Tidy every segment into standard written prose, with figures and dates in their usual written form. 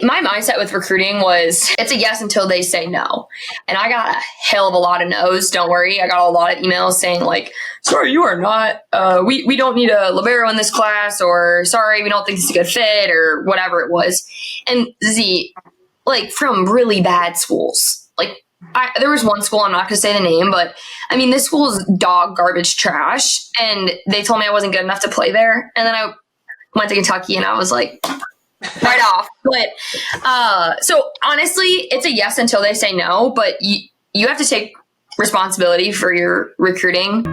my mindset with recruiting was it's a yes until they say no. And I got a hell of a lot of no's. Don't worry. I got a lot of emails saying like, sorry, you are not, we don't need a libero in this class, or sorry, we don't think it's a good fit, or whatever it was. And Z, like from really bad schools, like there was one school, I'm not going to say the name, but I mean, this school is dog garbage trash. And they told me I wasn't good enough to play there. And then I went to Kentucky and I was like, right off. But so honestly, it's a yes until they say no, but you have to take responsibility for your recruiting.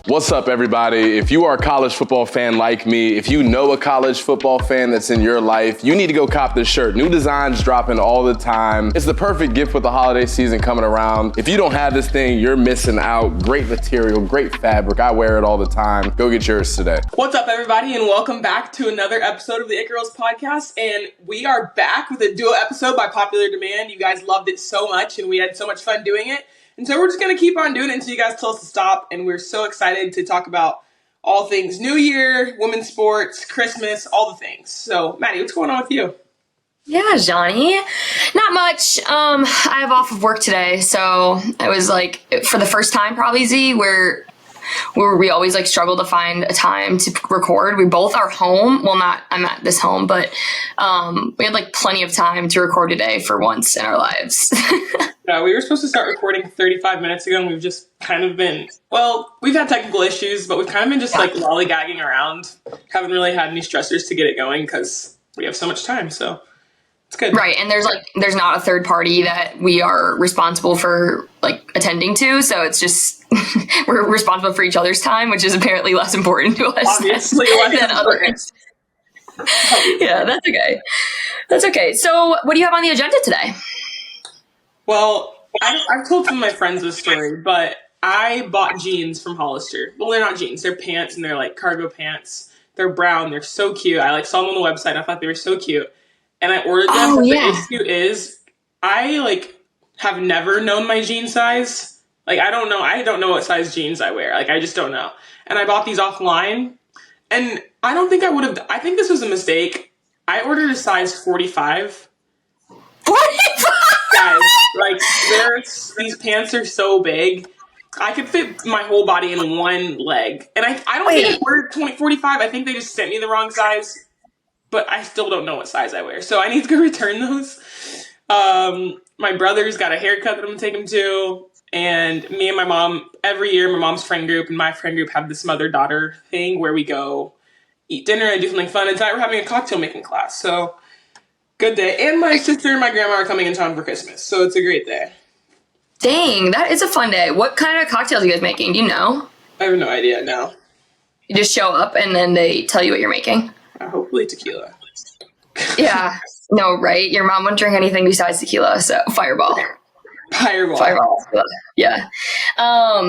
What's up, everybody? If you are a college football fan like me, if you know a college football fan that's in your life, you need to go cop this shirt. New designs dropping all the time. It's the perfect gift with the holiday season coming around. If you don't have this thing, you're missing out. Great material, great fabric. I wear it all the time. Go get yours today. What's up, everybody, and welcome back to another episode of the It Girls podcast. And we are back with a duo episode by popular demand. You guys loved it so much, and we had so much fun doing it. And so we're just going to keep on doing it until you guys tell us to stop. And we're so excited to talk about all things New Year, women's sports, Christmas, all the things. So, Maddie, what's going on with you? Yeah, Azhani. Not much. I have off of work today. So it was like, for the first time probably, Z, where we always like struggle to find a time to record. We both are home. Well, I'm at this home, but we had like plenty of time to record today for once in our lives. Yeah, we were supposed to start recording 35 minutes ago, and we've just kind of been, we've had technical issues, but we've kind of been just like lollygagging around. Haven't really had any stressors to get it going because we have so much time, so it's good. Right, and there's not a third party that we are responsible for like attending to, so it's just we're responsible for each other's time, which is apparently less important to us Obviously, than others. Yeah, that's okay. That's okay. So what do you have on the agenda today? Well, I've told some of my friends this story, but I bought jeans from Hollister. Well, they're not jeans. They're pants, and they're like cargo pants. They're brown. They're so cute. I saw them on the website, and I thought they were so cute. And I ordered them. Oh, but yeah. The issue is I have never known my jean size. I don't know what size jeans I wear. I just don't know. And I bought these offline, and I don't think I would have. I think this was a mistake. I ordered a size 45. 45? Guys, these pants are so big. I could fit my whole body in one leg. And I don't think I ordered 45. I think they just sent me the wrong size. But I still don't know what size I wear. So I need to go return those. My brother's got a haircut that I'm going to take him to. And me and my mom, every year, my mom's friend group and my friend group have this mother-daughter thing where we go eat dinner and do something fun. And tonight we're having a cocktail making class. So good day. And my sister and my grandma are coming in town for Christmas. So it's a great day. Dang, that is a fun day. What kind of cocktails are you guys making? Do you know? I have no idea now. You just show up and then they tell you what you're making? Hopefully tequila. Yeah. No, right? Your mom wouldn't drink anything besides tequila, so Fireball. Yeah. Oh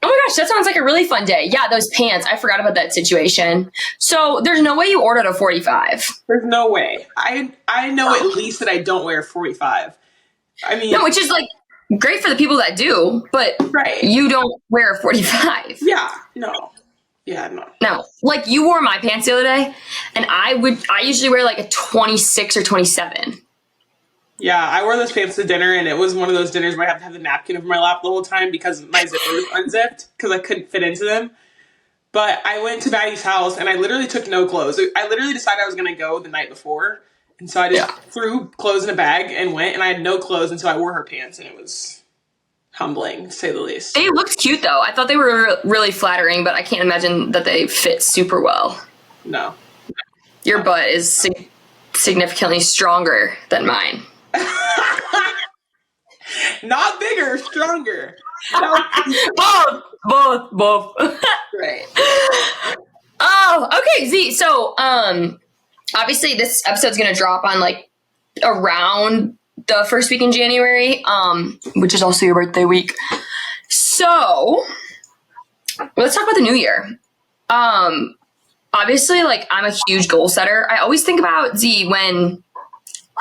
my gosh, that sounds like a really fun day. Yeah, those pants. I forgot about that situation. So there's no way you ordered a 45. There's no way. I know at least that I don't wear 45. I mean, no, which is great for the people that do, but you don't wear a 45. Yeah, no. Yeah, no. No, you wore my pants the other day, and I usually wear a 26 or 27. Yeah, I wore those pants to dinner, and it was one of those dinners where I have to have the napkin over my lap the whole time because my zipper was unzipped because I couldn't fit into them. But I went to Maddie's house, and I literally took no clothes. I literally decided I was going to go the night before, and so I just threw clothes in a bag and went, and I had no clothes until I wore her pants, and it was humbling, to say the least. They looked cute, though. I thought they were really flattering, but I can't imagine that they fit super well. No. Your butt is significantly stronger than mine. Not bigger, stronger. Both. Right. Oh, okay, Z. So, obviously this episode's going to drop on around the first week in January, which is also your birthday week. So let's talk about the new year. obviously, like, I'm a huge goal setter. I always think about Z when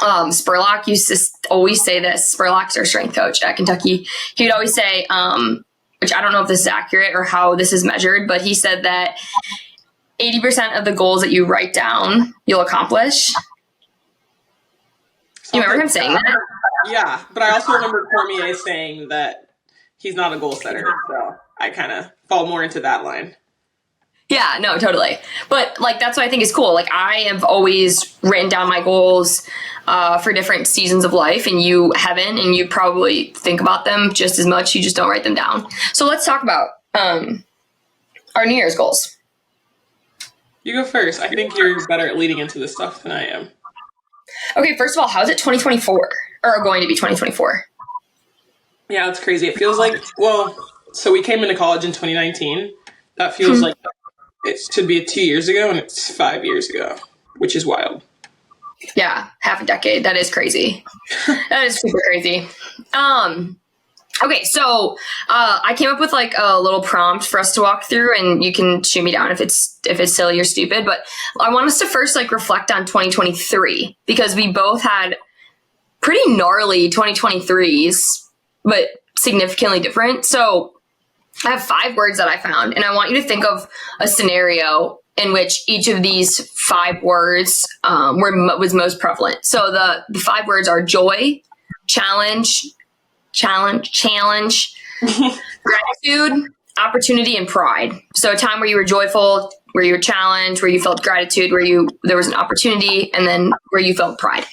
Spurlock used to always say this. Spurlock's our strength coach at Kentucky. He would always say, which I don't know if this is accurate or how this is measured, but he said that 80% of the goals that you write down, you'll accomplish. You remember him saying that? Yeah, but I also remember Cormier saying that he's not a goal setter, so I kind of fall more into that line. Yeah, no, totally. But, like, that's what I think is cool. Like, I have always written down my goals for different seasons of life, and you haven't, and you probably think about them just as much. You just don't write them down. So let's talk about our New Year's goals. You go first. I think you're better at leading into this stuff than I am. Okay, first of all, how's it 2024? Or going to be 2024? Yeah, it's crazy. It feels like, well, so we came into college in 2019. That feels like it should be 2 years ago, and it's 5 years ago, which is wild. Yeah, half a decade. That is crazy. That is super crazy. Okay, so I came up with like a little prompt for us to walk through, and you can shoot me down if it's silly or stupid. But I want us to first like reflect on 2023 because we both had pretty gnarly 2023s, but significantly different. So I have 5 words that I found, and I want you to think of a scenario in which each of these 5 words was most prevalent. So the 5 words are joy, challenge, gratitude, opportunity, and pride. So a time where you were joyful, where you were challenged, where you felt gratitude, where there was an opportunity, and then where you felt pride.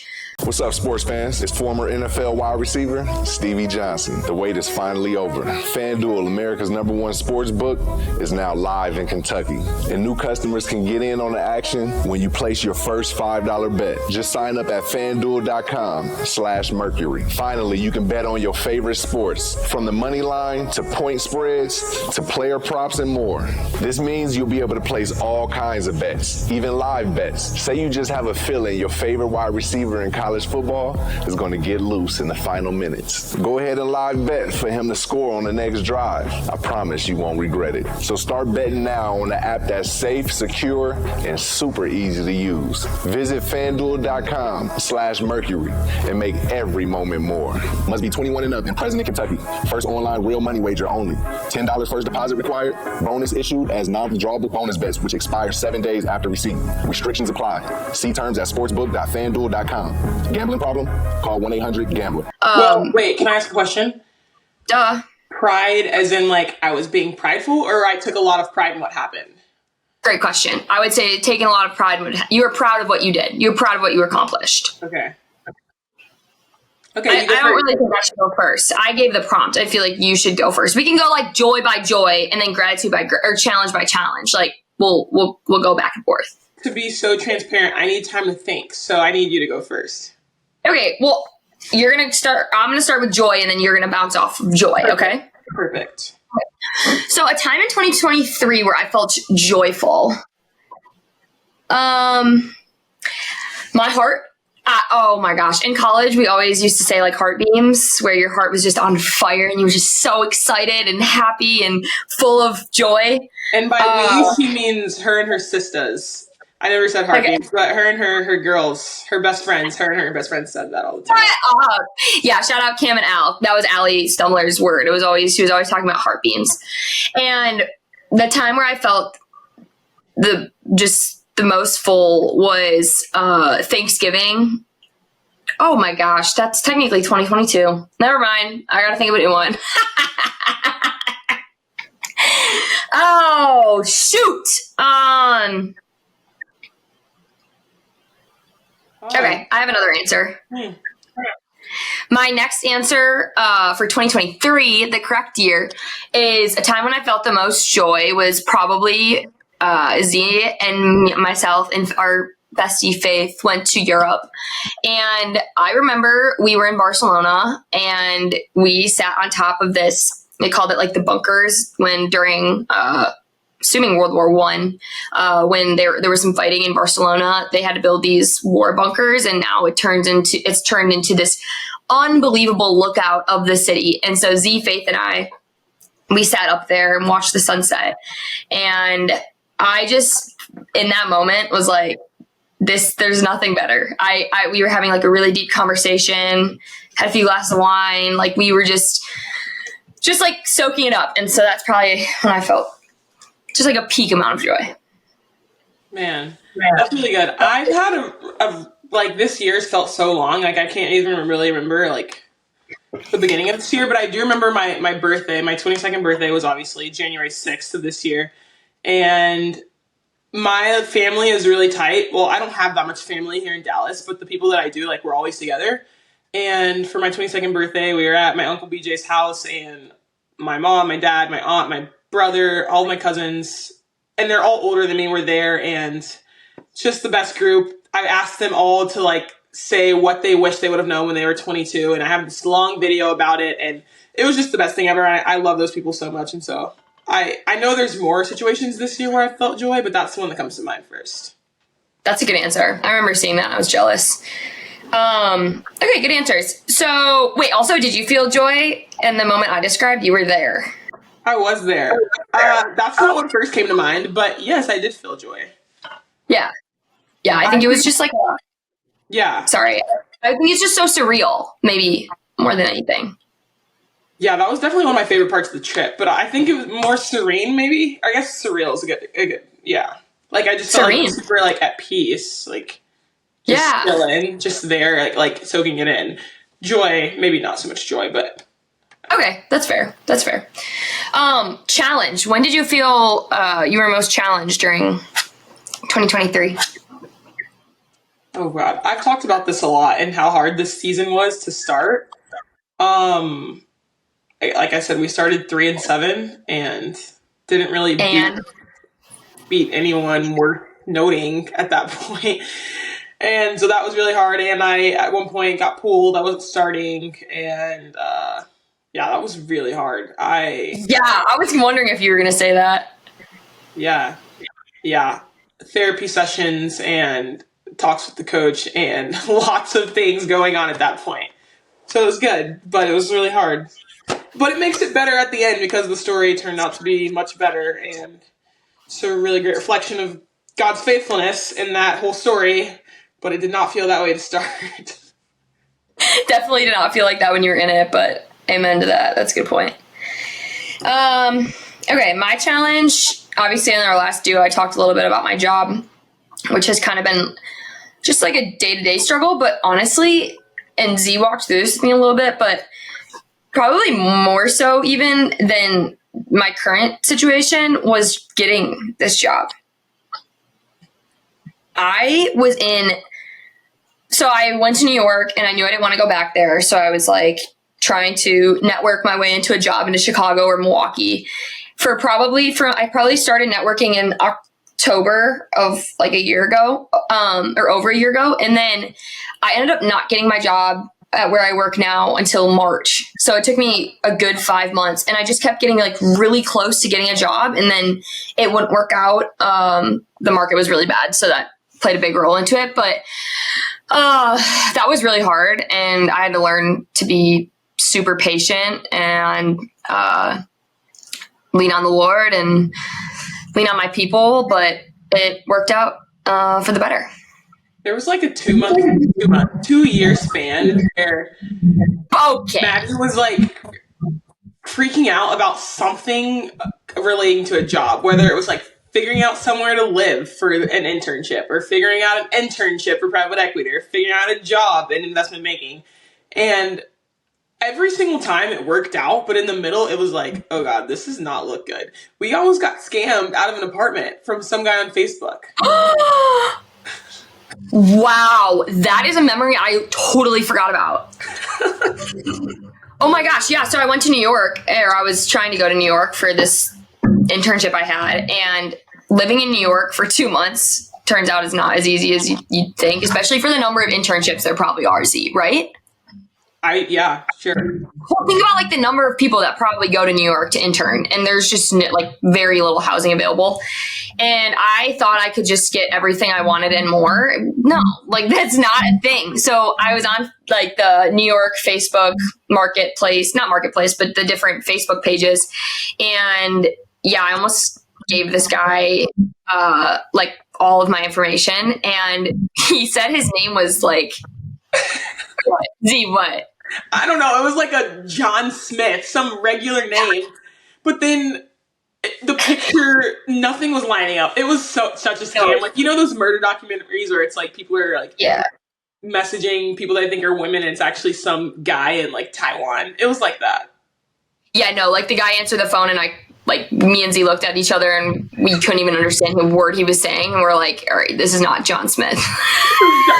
What's up, sports fans? It's former NFL wide receiver Stevie Johnson. The wait is finally over. FanDuel, America's #1 sports book, is now live in Kentucky. And new customers can get in on the action when you place your first $5 bet. Just sign up at FanDuel.com/Mercury. Finally, you can bet on your favorite sports, from the money line to point spreads to player props and more. This means you'll be able to place all kinds of bets, even live bets. Say you just have a feeling your favorite wide receiver in college football is going to get loose in the final minutes. Go ahead and live bet for him to score on the next drive. I promise you won't regret it. So start betting now on the app that's safe, secure, and super easy to use. Visit FanDuel.com/Mercury and make every moment more. Must be 21 and up and present in Kentucky. First online real money wager only. $10 first deposit required. Bonus issued as non-withdrawable bonus bets, which expire 7 days after receipt. Restrictions apply. See terms at sportsbook.fanduel.com. Gambling problem? Call 1-800-GAMBLER. Well, wait, can I ask a question? Duh. Pride as in like I was being prideful, or I took a lot of pride in what happened? Great question. I would say taking a lot of pride in you were proud of what you did. You were proud of what you accomplished. Okay. I don't really think I should go first. I gave the prompt. I feel like you should go first. We can go like joy by joy and then gratitude by or challenge by challenge. Like we'll go back and forth. To be so transparent, I need time to think, so I need you to go first. Okay, well, you're going to start. I'm going to start with joy, and then you're going to bounce off of joy, okay? Perfect. So a time in 2023 where I felt joyful. My heart. Oh my gosh. In college, we always used to say like heart beams, where your heart was just on fire and you were just so excited and happy and full of joy. And by we, she means her and her sisters. I never said heart beams, but her and her girls, her best friends, her and her best friends said that all the time. Yeah, shout out Cam and Al. That was Allie Stumler's word. She was always talking about heart beams. And the time where I felt the most full was Thanksgiving. Oh my gosh, that's technically 2022. Never mind. I gotta think of a new one. Oh shoot. Okay, I have another answer. My next answer for 2023, the correct year, is a time when I felt the most joy was probably Z and myself and our bestie Faith went to Europe. And I remember we were in Barcelona and we sat on top of this, they called it like the bunkers during assuming World War I, when there was some fighting in Barcelona, they had to build these war bunkers, and now it's turned into this unbelievable lookout of the city. And so Z, Faith, and I, we sat up there and watched the sunset, and I just in that moment was like, there's nothing better. We were having like a really deep conversation, had a few glasses of wine. Like we were just like soaking it up. And so that's probably when I felt just like a peak amount of joy. Man, that's really good. I've had a like this year's felt so long. Like I can't even really remember like the beginning of this year, but I do remember my birthday. My 22nd birthday was obviously January 6th of this year. And my family is really tight. Well, I don't have that much family here in Dallas, but the people that I do, like, we're always together. And for my 22nd birthday, we were at my Uncle BJ's house, and my mom, my dad, my aunt, my brother, all my cousins, and they're all older than me, were there, and just the best group. I asked them all to, like, say what they wish they would have known when they were 22, and I have this long video about it, and it was just the best thing ever. I love those people so much, and so I know there's more situations this year where I felt joy, but that's the one that comes to mind first. That's a good answer. I remember seeing that and I was jealous. Okay, good answers. So, wait, also, did you feel joy in the moment I described? You were there. I was there. That's not what first came to mind, but yes, I did feel joy. Yeah. Yeah, I think it was just like, yeah. Sorry. I think it's just so surreal, maybe more than anything. Yeah, that was definitely one of my favorite parts of the trip, but I think it was more serene, maybe. I guess surreal is a good yeah. Like, I just felt like super, like, at peace, like, just chilling, just there, like, soaking it in. Joy, maybe not so much joy, but... Okay, that's fair. That's fair. Challenge. When did you feel you were most challenged during 2023? Oh, God. I've talked about this a lot and how hard this season was to start. Like I said, we started 3-7 and didn't really beat anyone worth noting at that point. And so that was really hard. And I, at one point, got pulled. I wasn't starting. And yeah, that was really hard. I was wondering if you were going to say that. Yeah. Therapy sessions and talks with the coach and lots of things going on at that point. So it was good, but it was really hard. But it makes it better at the end because the story turned out to be much better, and it's a really great reflection of God's faithfulness in that whole story, but it did not feel that way to start. Definitely did not feel like that when you were in it, but amen to that. That's a good point. Okay, my challenge, obviously in our last duo, I talked a little bit about my job, which has kind of been just like a day-to-day struggle, but honestly, and Z walked through this with me a little bit, but probably more so even than my current situation was getting this job. I went to New York and I knew I didn't want to go back there. So I was like trying to network my way into a job into Chicago or Milwaukee I probably started networking in October of like a year ago, or over a year ago. And then I ended up not getting my job at where I work now until March. So it took me a good 5 months and I just kept getting like really close to getting a job and then it wouldn't work out. The market was really bad. So that played a big role into it, but, that was really hard and I had to learn to be super patient and, lean on the Lord and lean on my people, but it worked out, for the better. There was like a 2-year span where Maddie was like freaking out about something relating to a job, whether it was like figuring out somewhere to live for an internship or figuring out an internship for private equity or figuring out a job in investment banking. And every single time it worked out, but in the middle it was like, oh God, this does not look good. We almost got scammed out of an apartment from some guy on Facebook. Wow, that is a memory I totally forgot about. Oh my gosh, yeah. So I went to New York, or I was trying to go to New York for this internship I had, and living in New York for 2 months turns out is not as easy as you'd think, especially for the number of internships there probably are, Z, right? Yeah, sure. Well, think about like the number of people that probably go to New York to intern, and there's just like very little housing available. And I thought I could just get everything I wanted and more. No, like that's not a thing. So I was on like the New York Facebook marketplace, not marketplace, but the different Facebook pages. And yeah, I almost gave this guy like all of my information, and he said his name was like, what? Z, what? I don't know. It was like a John Smith, some regular name. But then the picture, nothing was lining up. It was such a scam. Like, you know those murder documentaries where it's like people are like messaging people that I think are women, and it's actually some guy in like Taiwan. It was like that. Yeah, no, like the guy answered the phone, and me and Z looked at each other, and we couldn't even understand the word he was saying. And we're like, all right, this is not John Smith.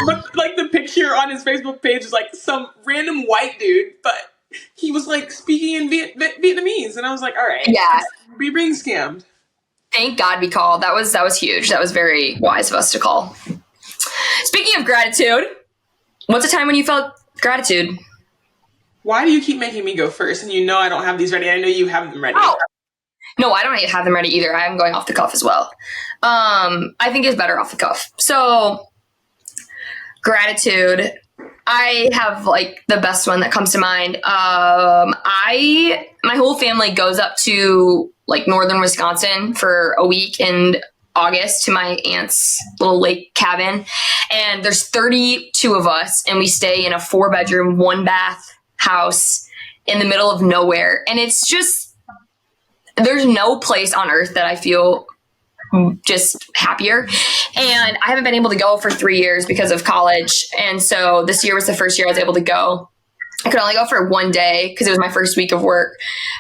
But like the picture on his Facebook page is like some random white dude, but he was like speaking in Vietnamese. And I was like, all right, yeah, we're being scammed. Thank God we called. That was huge. That was very wise of us to call. Speaking of gratitude, what's a time when you felt gratitude? Why do you keep making me go first? And you know I don't have these ready. I know you have them ready. Oh. No, I don't have them ready either. I'm going off the cuff as well. I think it's better off the cuff. So, gratitude. I have like the best one that comes to mind. My whole family goes up to like northern Wisconsin for a week in August to my aunt's little lake cabin. And there's 32 of us, and we stay in a 4-bedroom, 1-bath house in the middle of nowhere. And it's just, there's no place on earth that I feel just happier. And I haven't been able to go for 3 years because of college. And so this year was the first year I was able to go. I could only go for 1 day because it was my first week of work.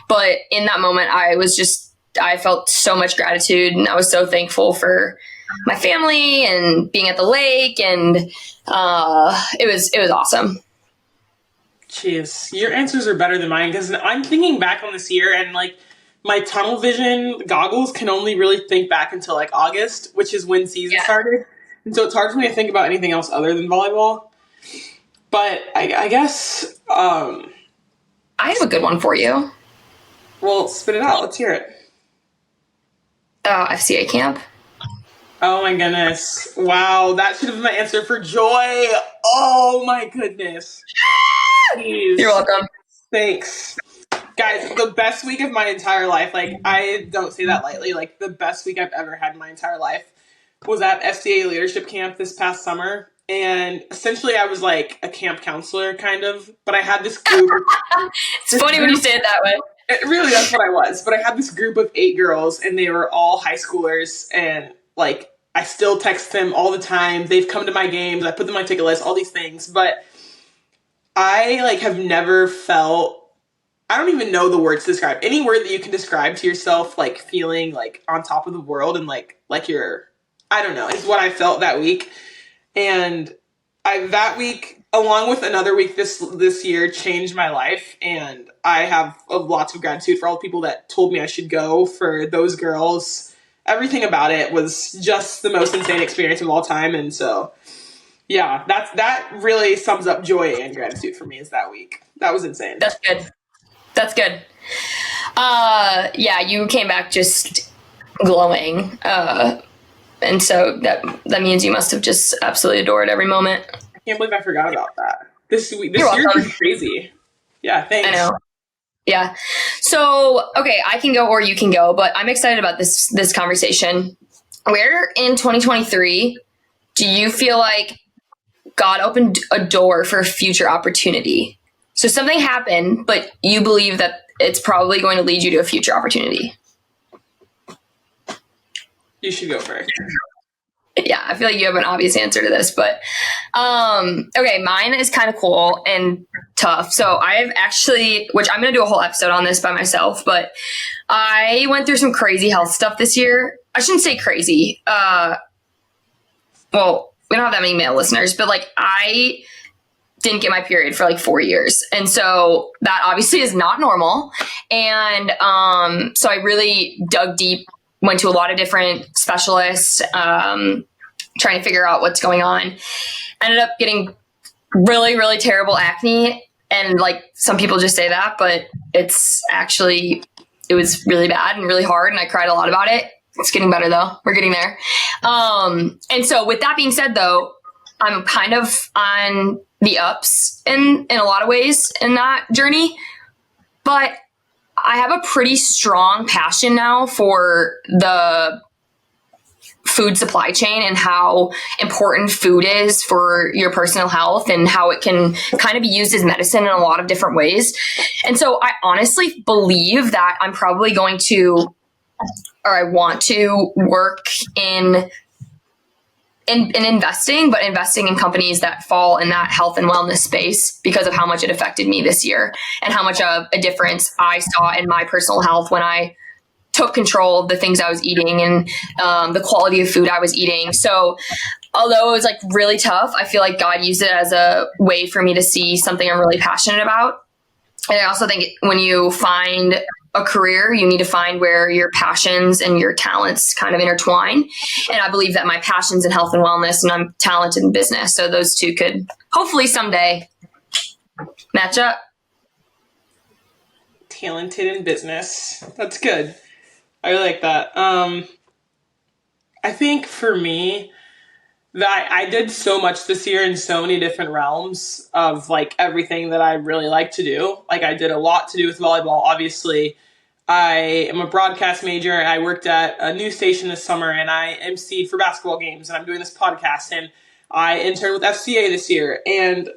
But in that moment, I felt so much gratitude, and I was so thankful for my family and being at the lake. And it was awesome. Jeez, your answers are better than mine, because I'm thinking back on this year, and like my tunnel vision goggles can only really think back until like August, which is when season started. And so it's hard for me to think about anything else other than volleyball. But I guess I have a good one for you. Well, spit it out. Let's hear it. FCA camp. Oh my goodness. Wow, that should have been my answer for joy. Oh my goodness. Jeez. You're welcome. Thanks. Guys, the best week of my entire life, like I don't say that lightly, like the best week I've ever had in my entire life was at FCA leadership camp this past summer. And essentially I was like a camp counselor kind of, but I had this group. It's funny when you say it that way. Really, that's what I was. But I had this group of 8 girls, and they were all high schoolers, and like I still text them all the time. They've come to my games. I put them on my ticket list, all these things. But I like have never felt, I don't even know the words to describe. Any word that you can describe to yourself, like feeling like on top of the world and like you're, I don't know, is what I felt that week. And that week, along with another week this year, changed my life. And I have lots of gratitude for all the people that told me I should go, for those girls. Everything about it was just the most insane experience of all time. And so, yeah, that really sums up joy and gratitude for me, is that week. That was insane. That's good. That's good. Yeah, you came back just glowing. And so that means you must have just absolutely adored every moment. I can't believe I forgot about that. This year was crazy. Yeah, thanks. I know. Yeah. So, okay, I can go or you can go, but I'm excited about this conversation. Where in 2023 do you feel like God opened a door for a future opportunity? So something happened, but you believe that it's probably going to lead you to a future opportunity. You should go first. Yeah, I feel like you have an obvious answer to this, but okay, mine is kind of cool and tough. So I've actually, which I'm going to do a whole episode on this by myself, but I went through some crazy health stuff this year. I shouldn't say crazy. Well, we don't have that many male listeners, but like I didn't get my period for like 4 years. And so that obviously is not normal. And so I really dug deep, went to a lot of different specialists, trying to figure out what's going on. Ended up getting really, really terrible acne. And like some people just say that, but it was really bad and really hard. And I cried a lot about it. It's getting better though. We're getting there. And so with that being said though, I'm kind of on the ups in a lot of ways in that journey, but I have a pretty strong passion now for the food supply chain and how important food is for your personal health and how it can kind of be used as medicine in a lot of different ways. And so I honestly believe that I'm probably going to, or I want to work in investing, but investing in companies that fall in that health and wellness space because of how much it affected me this year and how much of a difference I saw in my personal health when I took control of the things I was eating and the quality of food I was eating. So although it was like really tough, I feel like God used it as a way for me to see something I'm really passionate about. And I also think when you find a career, you need to find where your passions and your talents kind of intertwine. And I believe that my passion's in health and wellness and I'm talented in business. So those two could hopefully someday match up. Talented in business. That's good. I like that. I think for me, that I did so much this year in so many different realms of like everything that I really like to do. Like I did a lot to do with volleyball. Obviously, I am a broadcast major. I worked at a news station this summer and I emceed for basketball games and I'm doing this podcast and I interned with FCA this year. And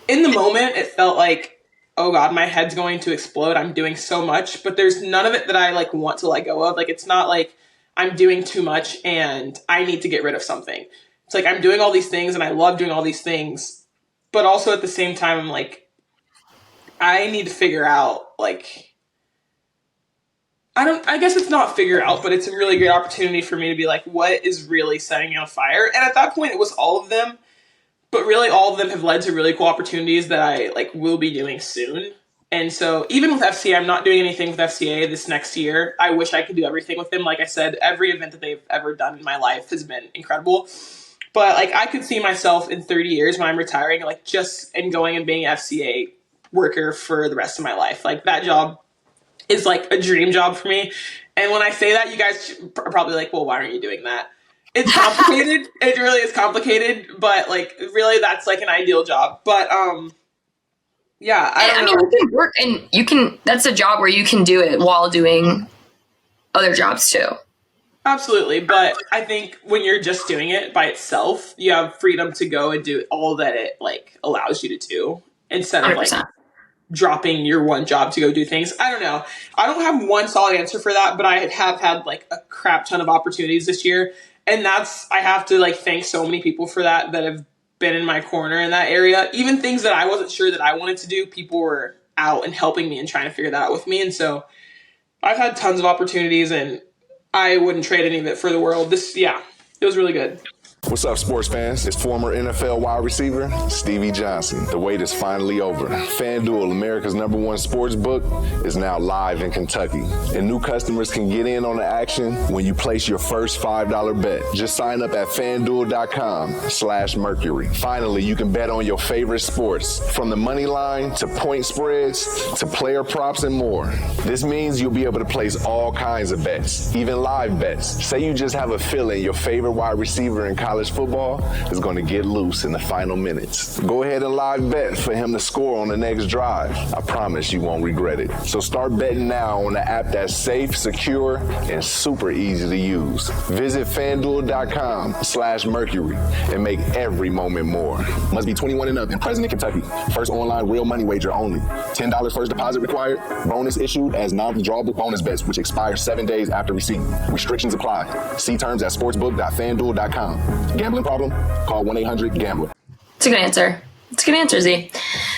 in the moment, it felt like, oh God, my head's going to explode. I'm doing so much, but there's none of it that I like want to let go of. Like, it's not like I'm doing too much and I need to get rid of something. It's like, I'm doing all these things and I love doing all these things, but also at the same time, I'm like, I need to figure out, like, I guess it's not figure out, but it's a really great opportunity for me to be like, what is really setting me on fire? And at that point, it was all of them. But really, all of them have led to really cool opportunities that I like will be doing soon. And so even with FCA, I'm not doing anything with FCA this next year. I wish I could do everything with them. Like I said, every event that they've ever done in my life has been incredible. But like I could see myself in 30 years when I'm retiring, like just and going and being an FCA worker for the rest of my life. Like that job is like a dream job for me. And when I say that, you guys are probably like, well, why aren't you doing that? It's complicated. It really is complicated, but like really that's like an ideal job. But yeah, I mean, you can work and that's a job where you can do it while doing other jobs too. Absolutely. But I think when you're just doing it by itself, you have freedom to go and do all that it like allows you to do instead of 100%. like dropping your one job to go do things. I don't know. I don't have one solid answer for that, but I have had like a crap ton of opportunities this year. And I have to like thank so many people for that have been in my corner in that area. Even things that I wasn't sure that I wanted to do, people were out and helping me and trying to figure that out with me. And so I've had tons of opportunities and I wouldn't trade any of it for the world. It was really good. What's up, sports fans? It's former NFL wide receiver Stevie Johnson. The wait is finally over. FanDuel, America's #1 sports book, is now live in Kentucky. And new customers can get in on the action when you place your first $5 bet. Just sign up at FanDuel.com/Mercury. Finally, you can bet on your favorite sports, from the money line to point spreads to player props and more. This means you'll be able to place all kinds of bets, even live bets. Say you just have a feeling your favorite wide receiver in college football is going to get loose in the final minutes. Go ahead and live bet for him to score on the next drive. I promise you won't regret it. So start betting now on the app that's safe, secure, and super easy to use. Visit FanDuel.com/Mercury and make every moment more. Must be 21 and up and present in Kentucky. First online real money wager only. $10 first deposit required. Bonus issued as non-withdrawable bonus bets, which expire 7 days after receipt. Restrictions apply. See terms at sportsbook.fanduel.com. Gambling problem? Call 1-800-GAMBLER. It's a good answer. It's a good answer, Z.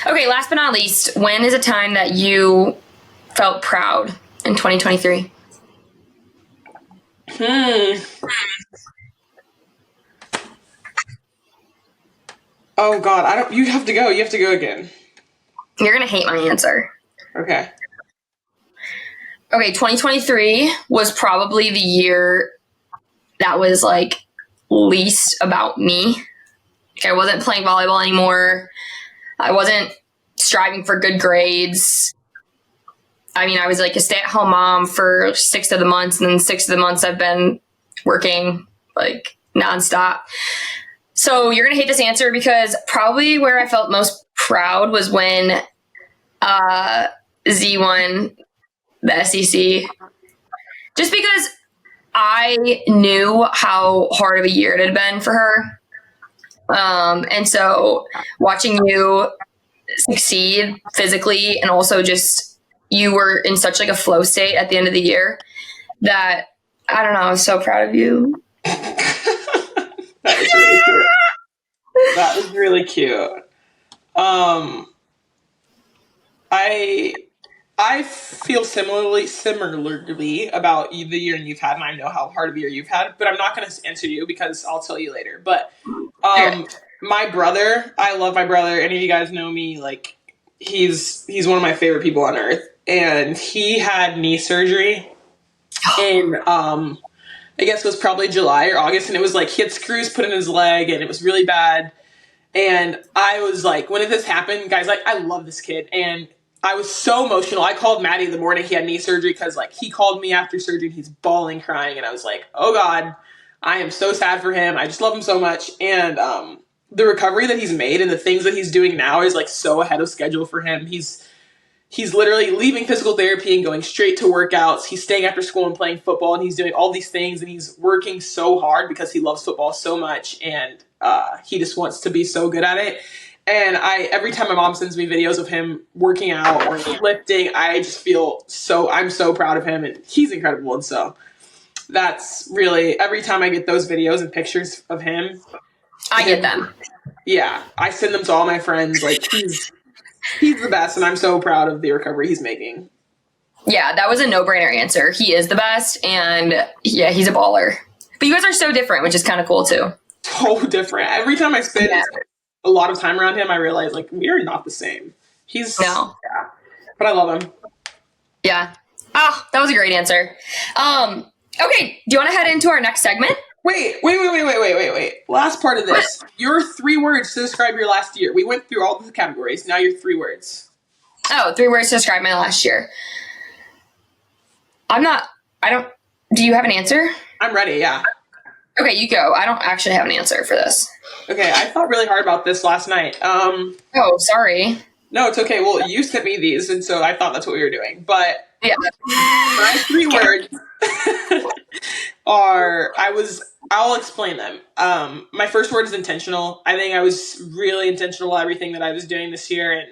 Okay, last but not least, when is a time that you felt proud in 2023? Oh God, you have to go. You have to go again. You're going to hate my answer. Okay. Okay, 2023 was probably the year that was like least about me. I wasn't playing volleyball anymore. I wasn't striving for good grades. I mean, I was like a stay-at-home mom for 6 of the months, and then 6 of the months I've been working like nonstop. So you're going to hate this answer because probably where I felt most proud was when Z won the SEC. Just because I knew how hard of a year it had been for her. And so watching you succeed physically, and also just you were in such like a flow state at the end of the year that, I don't know, I was so proud of you. That was really cute. That was really cute. I feel similarly about the year you've had, and I know how hard of a year you've had, but I'm not going to answer you because I'll tell you later. But my brother, I love my brother. Any of you guys know me, like he's one of my favorite people on earth, and he had knee surgery in I guess it was probably July or August, and it was like he had screws put in his leg, and it was really bad. And I was like, when did this happen? Guys, like, I love this kid. And I was so emotional. I called Maddie the morning he had knee surgery because, like, he called me after surgery and he's bawling, crying. And I was like, oh, God, I am so sad for him. I just love him so much. And the recovery that he's made and the things that he's doing now is, like, so ahead of schedule for him. He's literally leaving physical therapy and going straight to workouts. He's staying after school and playing football, and he's doing all these things, and he's working so hard because he loves football so much, and he just wants to be so good at it. And every time my mom sends me videos of him working out or lifting, I just feel I'm so proud of him, and he's incredible. And so that's really, every time I get those videos and pictures of him, I get them. Yeah, I send them to all my friends. Like, he's the best, and I'm so proud of the recovery he's making. Yeah, that was a no-brainer answer. He is the best, and yeah, he's a baller. But you guys are so different, which is kind of cool too. So different. Every time I spend a lot of time around him, I realize, like, we are not the same. Yeah, but I love him. Yeah. Oh, that was a great answer. Okay, do you want to head into our next segment? Wait. Last part of this. Your 3 words to describe your last year. We went through all the categories. Now your 3 words. Oh, 3 words to describe my last year. Do you have an answer? I'm ready, yeah. Okay, you go. I don't actually have an answer for this. Okay, I thought really hard about this last night. Oh, sorry. No, it's okay. Well, you sent me these, and so I thought that's what we were doing. But yeah, my 3 words are, I'll explain them. My first word is intentional. I think I was really intentional about everything that I was doing this year and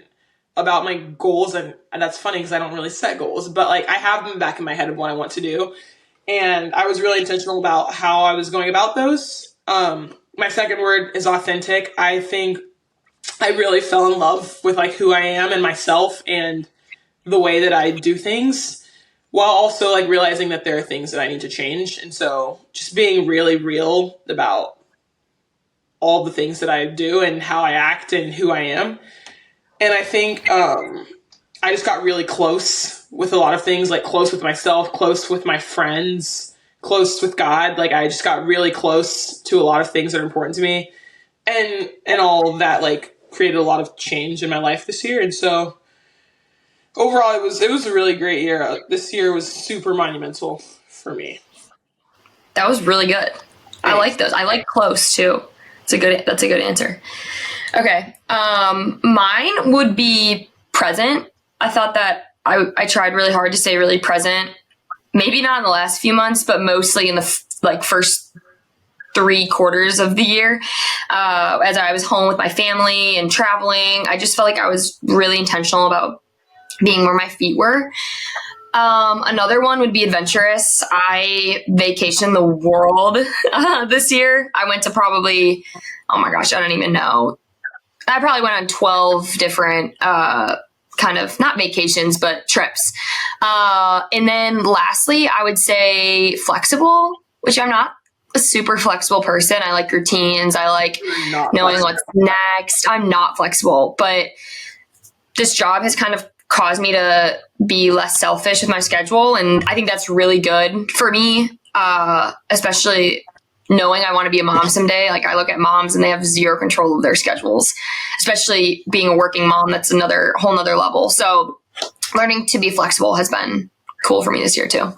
about my goals. And that's funny because I don't really set goals, but like I have them back in my head of what I want to do. And I was really intentional about how I was going about those. My second word is authentic. I think I really fell in love with like who I am and myself and the way that I do things, while also like realizing that there are things that I need to change. And so just being really real about all the things that I do and how I act and who I am. And I think I just got really close with a lot of things, like close with myself, close with my friends, close with God. Like I just got really close to a lot of things that are important to me. And all of that like created a lot of change in my life this year. And so overall, it was a really great year. This year was super monumental for me. That was really good. Thanks. I like those. I like close too. That's a good answer. Okay. Mine would be present. I thought that I tried really hard to stay really present. Maybe not in the last few months, but mostly in the first 3 quarters of the year. As I was home with my family and traveling, I just felt like I was really intentional about being where my feet were. Another one would be adventurous. I vacationed the world this year. I went to probably, oh my gosh, I don't even know. I probably went on 12 different kind of, not vacations, but trips. And then lastly, I would say flexible, which I'm not a super flexible person. I like routines. I like knowing what's next. I'm not flexible, but this job has kind of caused me to be less selfish with my schedule. And I think that's really good for me, especially knowing I want to be a mom someday. Like I look at moms and they have zero control of their schedules, especially being a working mom. That's another whole nother level. So learning to be flexible has been cool for me this year too.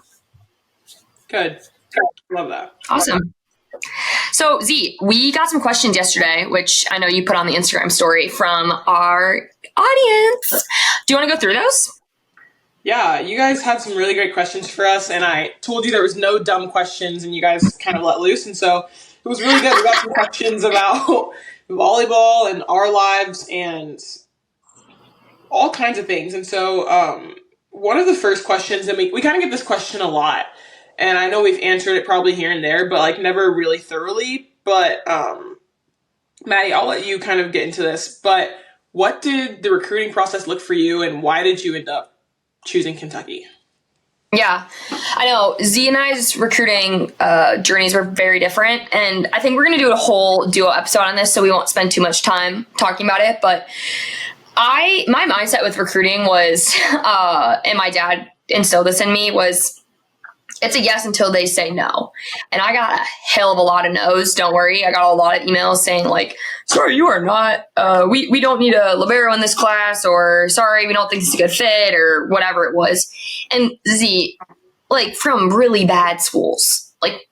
Good. Love that. Awesome. So Z, we got some questions yesterday, which I know you put on the Instagram story from our audience. Do you want to go through those? Yeah, you guys had some really great questions for us, and I told you there was no dumb questions, and you guys kind of let loose, and so it was really good. We got some questions about volleyball and our lives and all kinds of things. And so one of the first questions, and we kind of get this question a lot, and I know we've answered it probably here and there, but like never really thoroughly. But Maddie, I'll let you kind of get into this, but what did the recruiting process look for you, and why did you end up choosing Kentucky? Yeah, I know Z and I's recruiting journeys were very different, and I think we're going to do a whole duo episode on this, so we won't spend too much time talking about it. But my mindset with recruiting was, and my dad instilled this in me, was it's a yes until they say no. And I got a hell of a lot of no's. Don't worry. I got a lot of emails saying like, sorry, you are not, we don't need a libero in this class, or sorry, we don't think this is a good fit, or whatever it was. And Z, like from really bad schools, like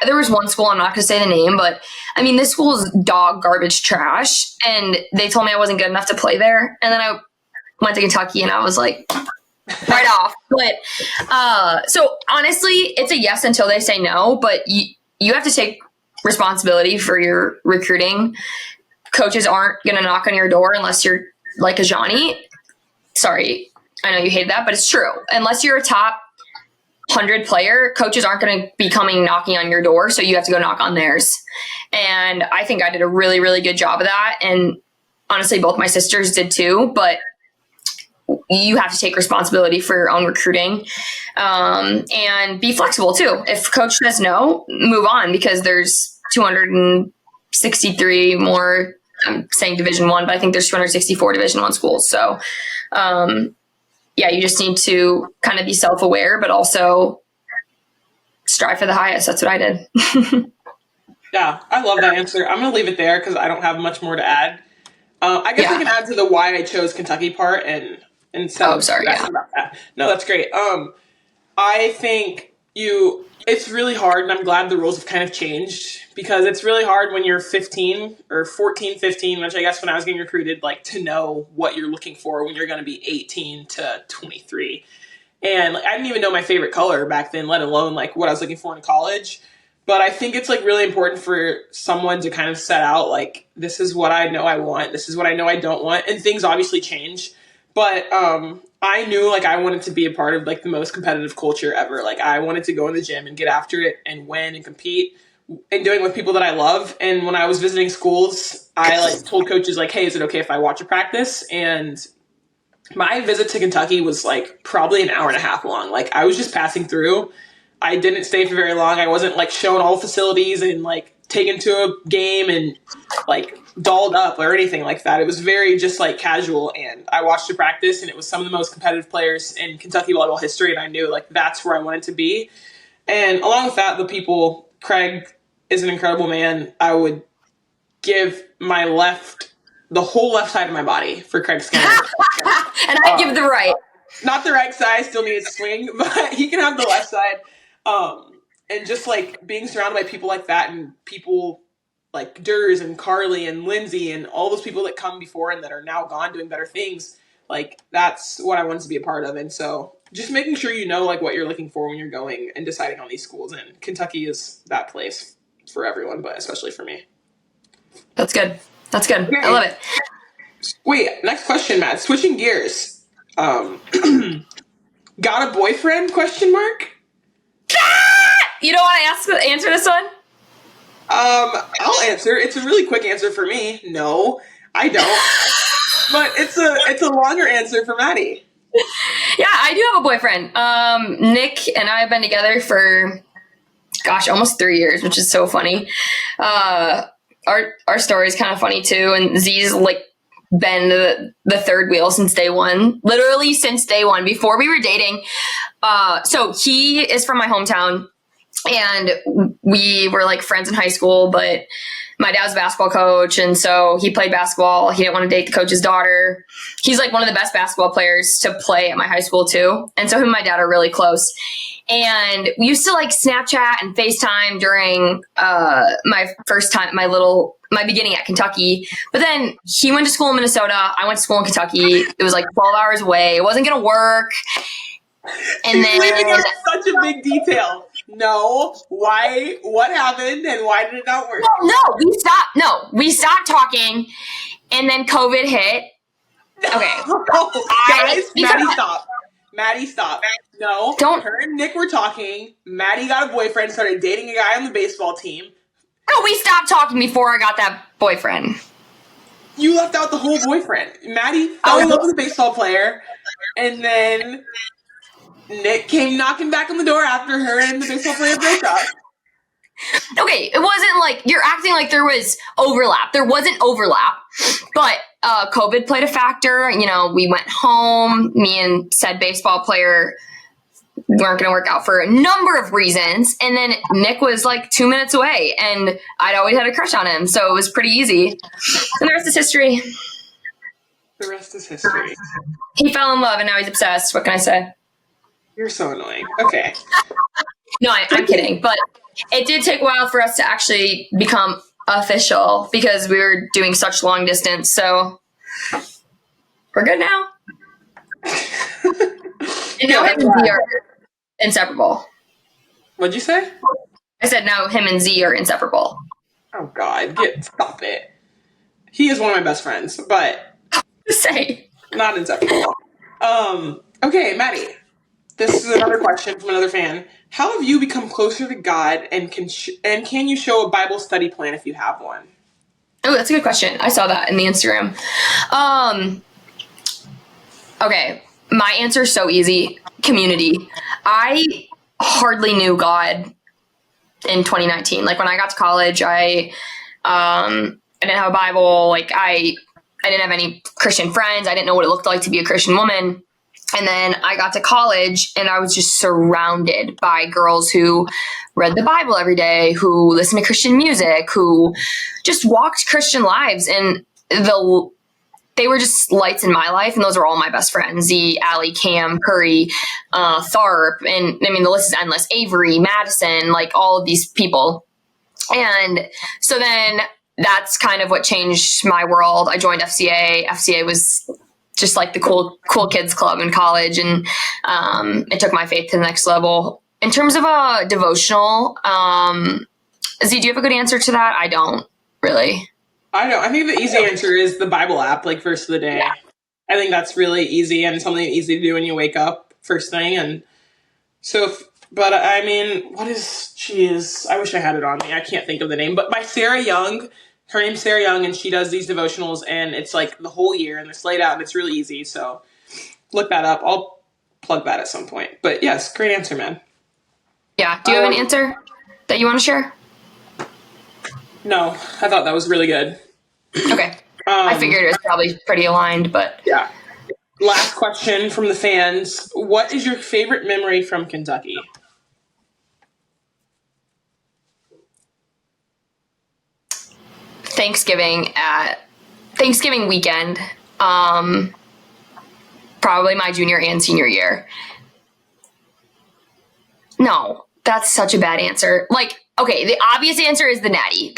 there was one school, I'm not going to say the name, but I mean, this school is dog garbage trash. And they told me I wasn't good enough to play there. And then I went to Kentucky and I was like, right off. But so honestly, it's a yes until they say no, but you have to take responsibility for your recruiting. Coaches aren't going to knock on your door unless you're like Azhani. Sorry, I know you hate that, but it's true. Unless you're a top 100 player, coaches aren't going to be coming knocking on your door, so you have to go knock on theirs. And I think I did a really, really good job of that. And honestly, both my sisters did too, but you have to take responsibility for your own recruiting, and be flexible too. If coach says no, move on, because there's 263 more, I'm saying Division I, but I think there's 264 Division I schools. So, yeah, you just need to kind of be self-aware, but also strive for the highest. That's what I did. Yeah, I love that answer. I'm going to leave it there because I don't have much more to add. I guess I can add to the why I chose Kentucky part and sorry. Yeah. About that. No, that's great. I think it's really hard, and I'm glad the rules have kind of changed, because it's really hard when you're 15 or 14, 15, which I guess when I was getting recruited, like to know what you're looking for when you're going to be 18 to 23. And I didn't even know my favorite color back then, let alone like what I was looking for in college. But I think it's like really important for someone to kind of set out like, this is what I know I want. This is what I know I don't want. And things obviously change. But I knew like I wanted to be a part of like the most competitive culture ever. Like I wanted to go in the gym and get after it and win and compete and doing it with people that I love. And when I was visiting schools, I like told coaches like, hey, is it okay if I watch a practice? And my visit to Kentucky was like probably an hour and a half long. Like I was just passing through. I didn't stay for very long. I wasn't like shown all facilities and like taken to a game and like dolled up or anything like that. It was very just like casual, and I watched a practice, and it was some of the most competitive players in Kentucky volleyball history, and I knew like that's where I wanted to be. And along with that, Craig is an incredible man. I would give the whole left side of my body for Craig Skinner. And I give the right. Not the right side, still needs to swing, but he can have the left side. And just like being surrounded by people like that, and people like Durs and Carly and Lindsay and all those people that come before and that are now gone doing better things, like that's what I wanted to be a part of. And so just making sure you know like what you're looking for when you're going and deciding on these schools. And Kentucky is that place for everyone, but especially for me. That's good. Okay. I love it. Wait, next question, Matt. Switching gears. Got a boyfriend? ? You don't want to answer this one? I'll answer. It's a really quick answer for me. No, I don't. But it's a longer answer for Maddie. Yeah, I do have a boyfriend. Nick and I have been together for, almost 3 years, which is so funny. Our story is kind of funny too, and Z's like been the third wheel since day one, literally since day one, before we were dating. So he is from my hometown, and we were like friends in high school, but my dad's a basketball coach, and so he played basketball. He didn't want to date the coach's daughter. He's like one of the best basketball players to play at my high school too. And so him and my dad are really close. And we used to like Snapchat and FaceTime during my beginning at Kentucky. But then he went to school in Minnesota. I went to school in Kentucky. It was like 12 hours away. It wasn't going to work. And She's leaving then out such a big detail. No, why? What happened, and why did it not work? we stopped talking, and then COVID hit. Okay, Guys, Maddie, stop. No, Don't. her and Nick were talking. Maddie got a boyfriend, started dating a guy on the baseball team. No, we stopped talking before I got that boyfriend. You left out the whole boyfriend. Maddie fell in love with a baseball player, and then Nick came knocking back on the door after her and the baseball player broke up. Okay, it wasn't like you're acting like there was overlap. There wasn't overlap, but COVID played a factor. You know, we went home. Me and said baseball player weren't going to work out for a number of reasons. And then Nick was like 2 minutes away, and I'd always had a crush on him, so it was pretty easy. And the rest is history. The rest is history. He fell in love, and now he's obsessed. What can I say? You're so annoying. Okay. No, I'm kidding. But it did take a while for us to actually become official because we were doing such long distance. So we're good now. And now him and Z are inseparable. What'd you say? I said now him and Z are inseparable. Oh, God. Stop it. He is one of my best friends, but Say. not inseparable. Okay, Maddie. This is another question from another fan. How have you become closer to God, and can you show a Bible study plan if you have one? Oh, that's a good question. I saw that in the Instagram. Okay, my answer is so easy. Community. I hardly knew God in 2019. Like when I got to college, I didn't have a Bible. Like I didn't have any Christian friends. I didn't know what it looked like to be a Christian woman. And then I got to college and I was just surrounded by girls who read the Bible every day, who listened to Christian music, who just walked Christian lives. And they were just lights in my life. And those are all my best friends. Z, Allie, Cam, Curry, Tharp. And I mean, the list is endless. Avery, Madison, like all of these people. And so then that's kind of what changed my world. I joined FCA. FCA was just like the cool kids club in college. And it took my faith to the next level. In terms of a devotional, Z, do you have a good answer to that? I don't really. I don't. I think the easy answer is the Bible app, like first of the day. Yeah. I think that's really easy and something easy to do when you wake up first thing. And so, but I mean, she is, I wish I had it on me. I can't think of the name, but by Sarah Young. Her name's Sarah Young, and she does these devotionals, and it's like the whole year, and it's laid out, and it's really easy. So look that up. I'll plug that at some point. But yes, great answer, man. Yeah. Do you have an answer that you want to share? No, I thought that was really good. Okay. I figured it was probably pretty aligned, but yeah. Last question from the fans. What is your favorite memory from Kentucky? Thanksgiving weekend, probably my junior and senior year. No, that's such a bad answer. Like, okay, the obvious answer is the Natty.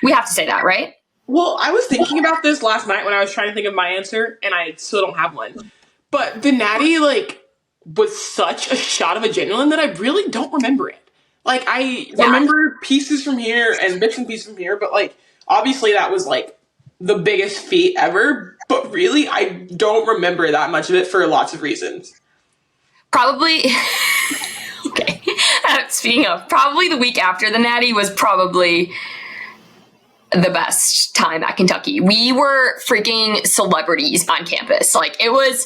We have to say that, right? Well, I was thinking about this last night when I was trying to think of my answer, and I still don't have one. But the Natty, was such a shot of adrenaline that I really don't remember it. I remember pieces from here and bits and pieces from here, but, obviously that was, the biggest feat ever, but really, I don't remember that much of it for lots of reasons. Probably, okay, speaking of, probably the week after the Natty was probably the best time at Kentucky. We were freaking celebrities on campus. It was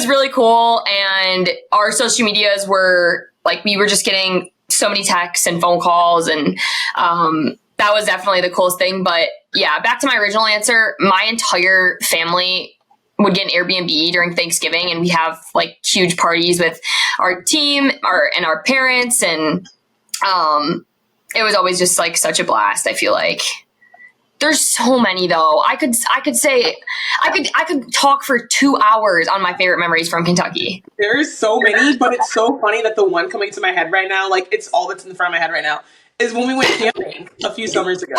really cool, and our social medias were, we were just getting so many texts and phone calls, and that was definitely the coolest thing. But yeah, back to my original answer, my entire family would get an Airbnb during Thanksgiving, and we have huge parties with our team and our parents. And it was always just such a blast. I feel like there's so many though. I could talk for 2 hours on my favorite memories from Kentucky. There's so many, but it's so funny that the one coming to my head right now, it's all that's in the front of my head right now, is when we went camping a few summers ago.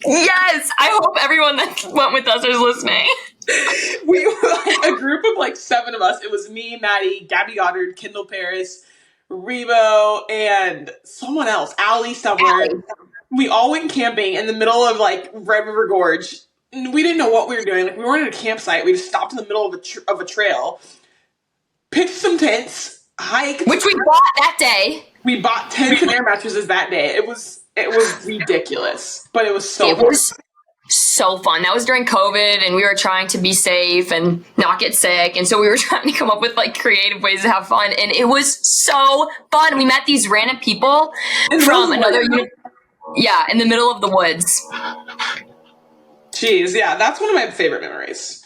Yes, I hope everyone that went with us is listening. We were like a group of like 7 of us. It was me, Maddie, Gabby Goddard, Kendall Paris, Rebo, and someone else, Allie somewhere. We all went camping in the middle of like Red River Gorge. We didn't know what we were doing. Like we weren't at a campsite. We just stopped in the middle of a trail, pitched some tents, hiked, which we bought that day. We bought tents and air mattresses that day. It was ridiculous, but it was so fun. So fun. That was during COVID, and we were trying to be safe and not get sick, and so we were trying to come up with like creative ways to have fun, and it was so fun. We met these random people from another in the middle of the woods. Jeez, yeah, that's one of my favorite memories.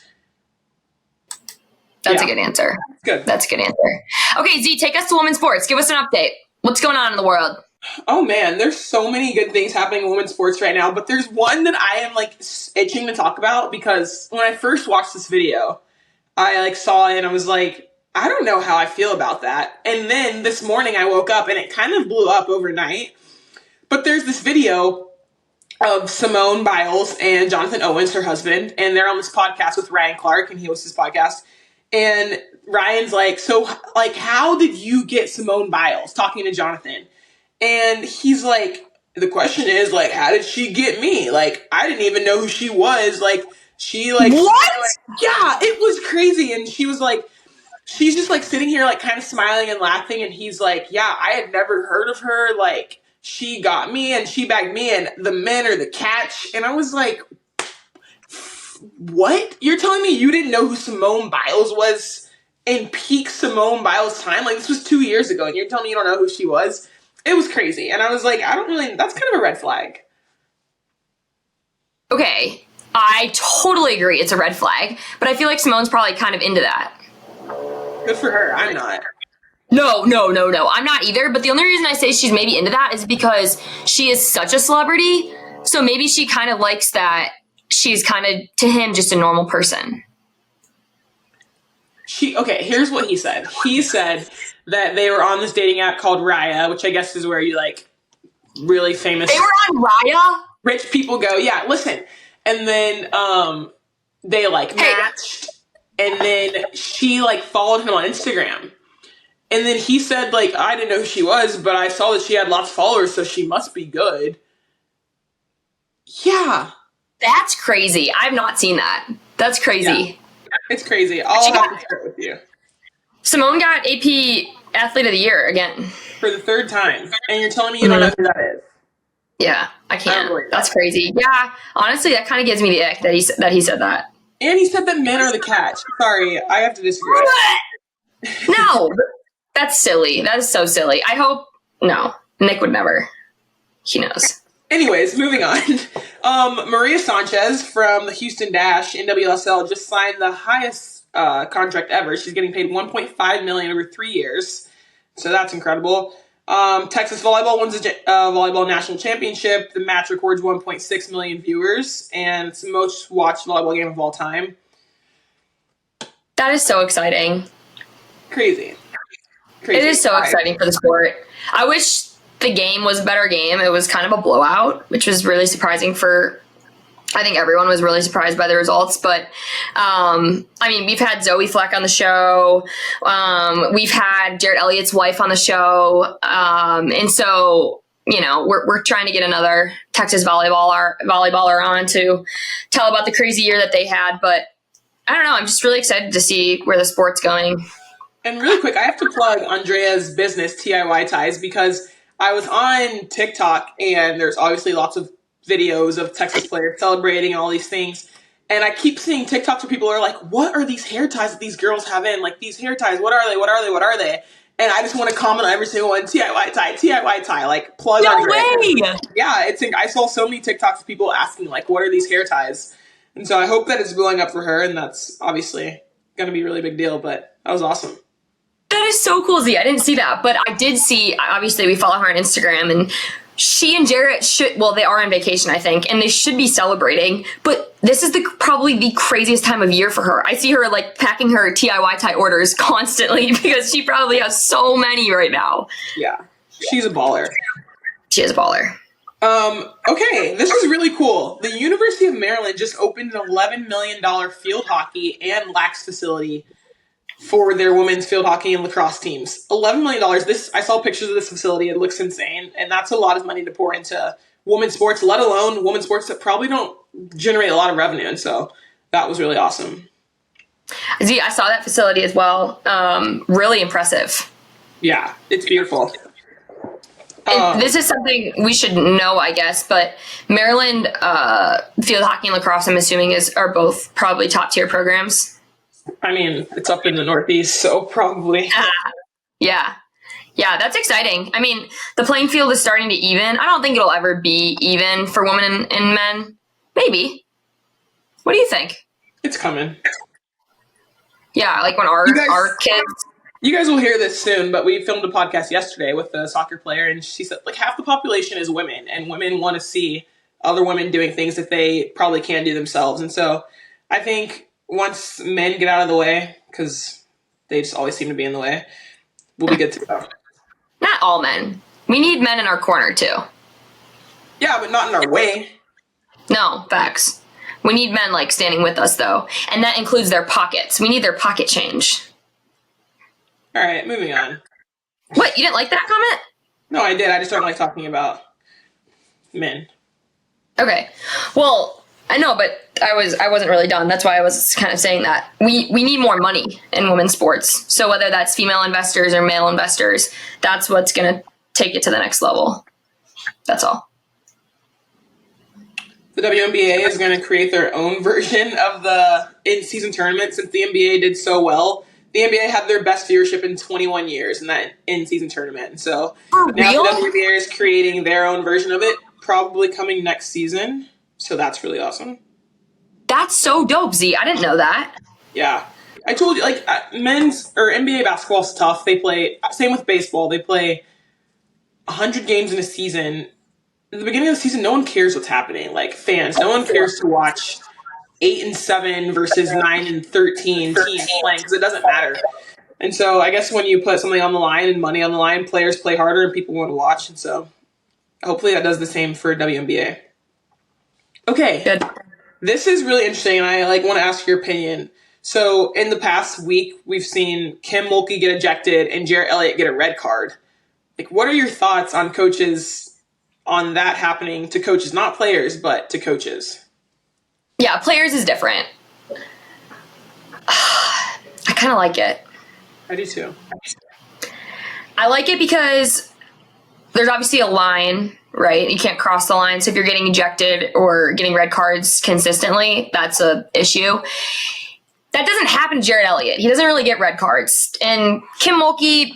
That's a good answer. Good. That's a good answer. Okay, Z, take us to women's sports. Give us an update. What's going on in the world? Oh man, there's so many good things happening in women's sports right now, but there's one that I am like itching to talk about because when I first watched this video, I like saw it and I was like, I don't know how I feel about that. And then this morning I woke up and it kind of blew up overnight. But there's this video of Simone Biles and Jonathan Owens, her husband, and they're on this podcast with Ryan Clark, and he hosts his podcast. And Ryan's like, so like, how did you get Simone Biles? Talking to Jonathan. And he's like, the question is, like, how did she get me? Like, I didn't even know who she was. Like, she, like... What? Yeah, it was crazy. And she was like, she's just, like, sitting here, like, kind of smiling and laughing. And he's like, yeah, I had never heard of her. Like, she got me and she bagged me and the men are the catch. And I was like, what? You're telling me you didn't know who Simone Biles was in peak Simone Biles time? Like, this was 2 years ago. And you're telling me you don't know who she was? It was crazy. And I was like, that's kind of a red flag. Okay, I totally agree. It's a red flag. But I feel like Simone's probably kind of into that. Good for her. I'm not. No. I'm not either. But the only reason I say she's maybe into that is because she is such a celebrity. So maybe she kind of likes that she's kind of, to him, just a normal person. Okay, here's what he said. He said that they were on this dating app called Raya, which I guess is where you like really famous. They were on Raya? Rich people go, yeah, listen. And then they like matched, and then she like followed him on Instagram. And then he said, like, I didn't know who she was, but I saw that she had lots of followers, so she must be good. Yeah. That's crazy. I've not seen that. That's crazy. Yeah. It's crazy. I'll have to share it with you. Simone got AP Athlete of the Year again. For the 3rd time. And you're telling me you don't know who that is? Yeah, I can't. That's crazy. Yeah, honestly, that kind of gives me the ick that he said that. And he said that men are the catch. Sorry, I have to disagree. No, that's silly. That is so silly. I hope, no, Nick would never. He knows. Anyways, moving on. Maria Sanchez from the Houston Dash in WSL just signed the highest contract ever. She's getting paid $1.5 million over 3 years. So that's incredible. Texas Volleyball wins the Volleyball National Championship. The match records 1.6 million viewers, and it's the most watched volleyball game of all time. That is so exciting. Crazy. It is so exciting for the sport. I wish the game was a better game. It was kind of a blowout, which was really surprising I think everyone was really surprised by the results. But, I mean, we've had Zoe Fleck on the show. We've had Jared Elliott's wife on the show. And so, you know, we're trying to get another Texas volleyballer on to tell about the crazy year that they had. But I don't know. I'm just really excited to see where the sport's going. And really quick, I have to plug Andrea's business, TIY Ties, because I was on TikTok and there's obviously lots of videos of Texas players celebrating and all these things. And I keep seeing TikToks where people are like, what are these hair ties that these girls have in? Like, these hair ties, what are they? What are they? What are they? And I just want to comment on every single one, TIY tie, like, plug No Andrea. way! Yeah, I saw so many TikToks of people asking, like, what are these hair ties? And so I hope that it's blowing up for her, and that's obviously going to be a really big deal, but that was awesome. That is so cool, Z. I didn't see that, but I did see, obviously we follow her on Instagram, and she and Jarrett they are on vacation, I think, and they should be celebrating, but this is probably the craziest time of year for her. I see her like packing her TIY tie orders constantly because she probably has so many right now. Yeah, she's a baller. She is a baller. Okay, this is really cool. The University of Maryland just opened an $11 million field hockey and lax facility for their women's field hockey and lacrosse teams. $11 million. I saw pictures of this facility. It looks insane. And that's a lot of money to pour into women's sports, let alone women's sports that probably don't generate a lot of revenue. And so that was really awesome. I saw that facility as well. Really impressive. Yeah, it's beautiful. This is something we should know, I guess, but Maryland field hockey and lacrosse, I'm assuming, are both probably top tier programs. I mean, it's up in the Northeast, so probably. Yeah, that's exciting. I mean, the playing field is starting to even. I don't think it'll ever be even for women and men. Maybe. What do you think? It's coming. Yeah, like when our kids. You guys will hear this soon, but we filmed a podcast yesterday with a soccer player, and she said like half the population is women, and women want to see other women doing things that they probably can't do themselves. And so I think once men get out of the way, because they just always seem to be in the way, we'll be good to go. Not all men. We need men in our corner too. Yeah, but not in our way. No, facts. We need men like standing with us though, and that includes their pockets. We need their pocket change. All right, moving on. What, you didn't like that comment? No, I did. I just don't like talking about men. Okay. Well, I know, but I wasn't really done. That's why I was kind of saying that. We need more money in women's sports. So whether that's female investors or male investors, that's what's going to take it to the next level. That's all. The WNBA is going to create their own version of the in-season tournament since the NBA did so well. The NBA had their best viewership in 21 years in that in-season tournament. And so now the WNBA is creating their own version of it, probably coming next season. So that's really awesome. That's so dope, Z. I didn't know that. Yeah. I told you, like, men's or NBA basketball is tough. They play, same with baseball, they play 100 games in a season. At the beginning of the season, no one cares what's happening. Like, fans, no one cares to watch 8-7 versus 9-13 teams playing because it doesn't matter. And so I guess when you put something on the line and money on the line, players play harder and people want to watch. And so hopefully that does the same for WNBA. Okay. Good. This is really interesting, and I want to ask your opinion. So in the past week, we've seen Kim Mulkey get ejected and Jarrett Elliott get a red card. Like, what are your thoughts on coaches, on that happening to coaches, not players, but to coaches? Yeah, players is different. I kind of like it. I do too. I like it because there's obviously a line, right? You can't cross the line. So if you're getting ejected or getting red cards consistently, that's a issue. That doesn't happen to Jarrett Elliott. He doesn't really get red cards. And Kim Mulkey,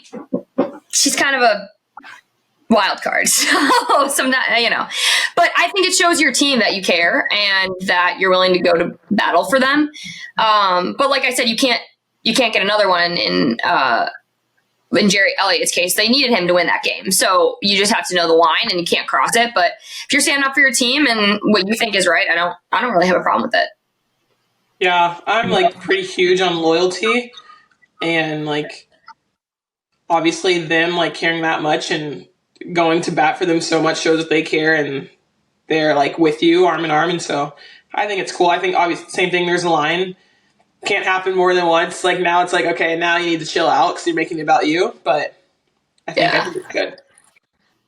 she's kind of a wild card. So sometimes, but I think it shows your team that you care and that you're willing to go to battle for them. But like I said, you can't get another one in Jarrett Elliott's case. They needed him to win that game. So you just have to know the line and you can't cross it. But if you're standing up for your team and what you think is right, I don't really have a problem with it. Yeah, I'm pretty huge on loyalty and obviously them caring that much and going to bat for them so much shows that they care and they're with you arm in arm. And so I think it's cool. I think obviously same thing. There's a line. Can't happen more than once. Now it's okay, now you need to chill out because you're making it about you. But I think it's good.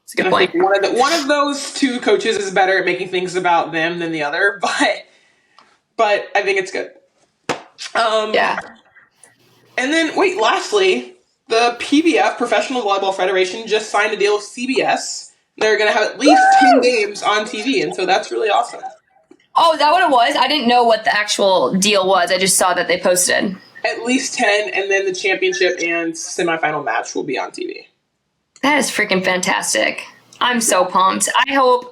It's a good point. I think one of those two coaches is better at making things about them than the other. But I think it's good. Yeah. And then lastly, the PVF, Professional Volleyball Federation, just signed a deal with CBS. They're going to have at least 10 games on TV, and so that's really awesome. Oh, is that what it was? I didn't know what the actual deal was. I just saw that they posted. At least 10, and then the championship and semifinal match will be on TV. That is freaking fantastic. I'm so pumped. I hope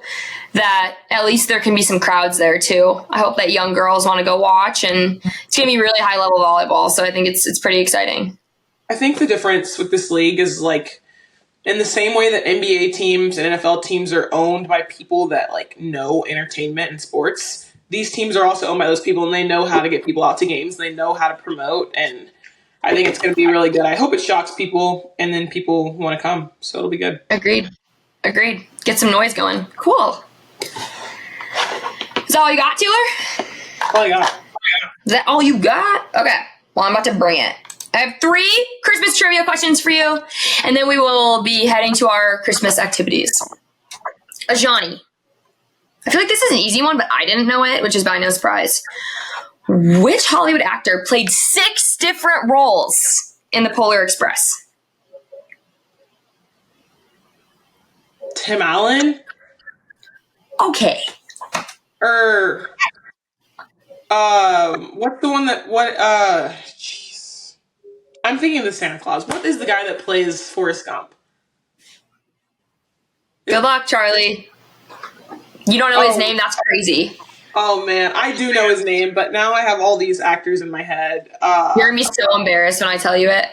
that at least there can be some crowds there too. I hope that young girls want to go watch, and it's going to be really high level volleyball, so I think it's pretty exciting. I think the difference with this league is in the same way that NBA teams and NFL teams are owned by people that know entertainment and sports, these teams are also owned by those people and they know how to get people out to games. They know how to promote, and I think it's going to be really good. I hope it shocks people and then people want to come, so it'll be good. Agreed. Agreed. Get some noise going. Cool. Is that all you got, Tealer? All I got. Is that all you got? Okay. Well, I'm about to bring it. I have 3 Christmas trivia questions for you, and then we will be heading to our Christmas activities. Azhani. I feel like this is an easy one, but I didn't know it, which is by no surprise. Which Hollywood actor played 6 different roles in the Polar Express? Tim Allen? Okay. What's the one that, jeez. I'm thinking of the Santa Claus. What is the guy that plays Forrest Gump? Good luck, Charlie. You don't know his name? That's crazy. Oh, man. I do know his name, but now I have all these actors in my head. You're going to be so embarrassed when I tell you it.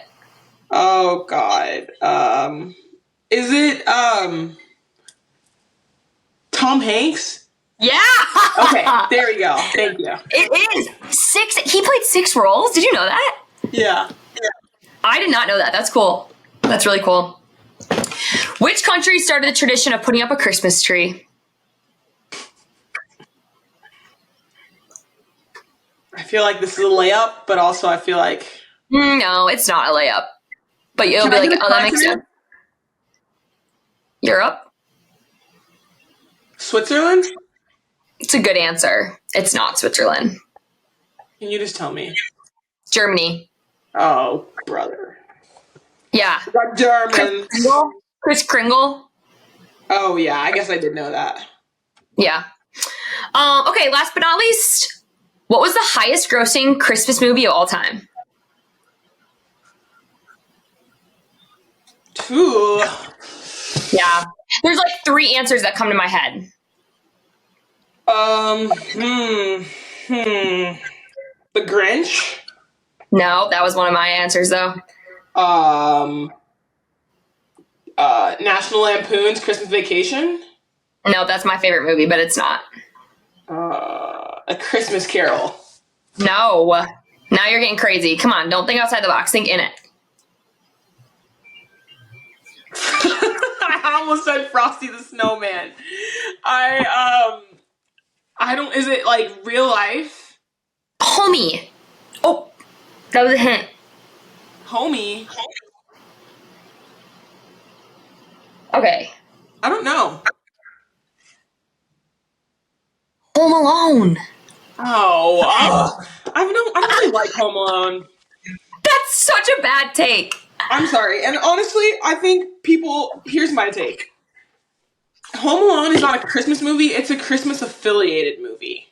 Oh, God. Is it, Tom Hanks? Yeah. Okay, there we go. Thank you. It is 6. He played 6 roles. Did you know that? Yeah. I did not know that. That's cool. That's really cool. Which country started the tradition of putting up a Christmas tree? I feel like this is a layup, but also I feel like... No, it's not a layup. But you'll be like, oh, that makes sense. Europe? Switzerland? It's a good answer. It's not Switzerland. Can you just tell me? Germany. Oh, brother. Yeah. I'm German. Kris Kringle. Oh, yeah. I guess I did know that. Yeah. Okay, last but not least, what was the highest grossing Christmas movie of all time? Ooh. Yeah. There's like 3 answers that come to my head. The Grinch? No, that was one of my answers though. National Lampoon's Christmas Vacation? No, that's my favorite movie, but it's not. A Christmas Carol. No. Now you're getting crazy. Come on, don't think outside the box. Think in it. I almost said Frosty the Snowman. I don't, is it like real life? Homie. Oh, that was a hint. Homie? Okay. I don't know. Home Alone. I don't really like Home Alone. That's such a bad take. I'm sorry. And honestly, I think here's my take. Home Alone is not a Christmas movie, it's a Christmas affiliated movie.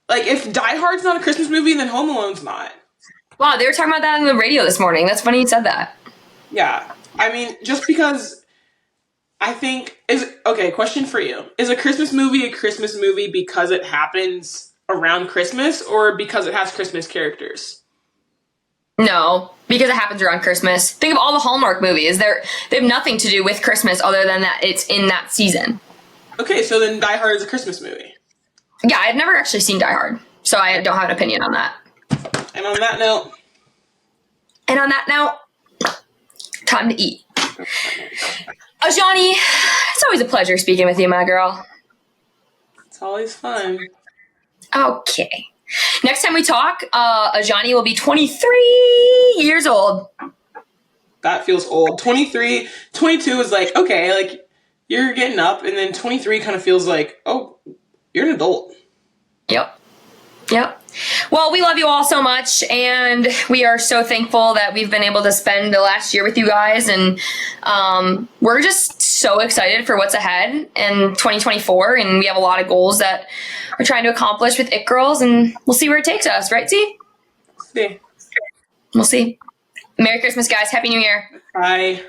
Like, if Die Hard's not a Christmas movie, then Home Alone's not. Wow, they were talking about that on the radio this morning. That's funny you said that. Yeah. I mean, just because I think okay, question for you. Is a Christmas movie because it happens around Christmas or because it has Christmas characters? No, because it happens around Christmas. Think of all the Hallmark movies. They have nothing to do with Christmas other than that it's in that season. Okay, so then Die Hard is a Christmas movie. Yeah, I've never actually seen Die Hard, so I don't have an opinion on that. And on that note, time to eat. Azhani, it's always a pleasure speaking with you, my girl. it's always fun. Okay. Next time we talk, Azhani will be 23 years old. That feels old. 23, 22 is like, okay, like, you're getting up, and then 23 kind of feels like, oh, you're an adult. Yep. Well, we love you all so much, and we are so thankful that we've been able to spend the last year with you guys, and we're just so excited for what's ahead in 2024, and we have a lot of goals that we're trying to accomplish with It Girls, and we'll see where it takes us, right, T? See. We'll see. Merry Christmas, guys. Happy New Year. Bye.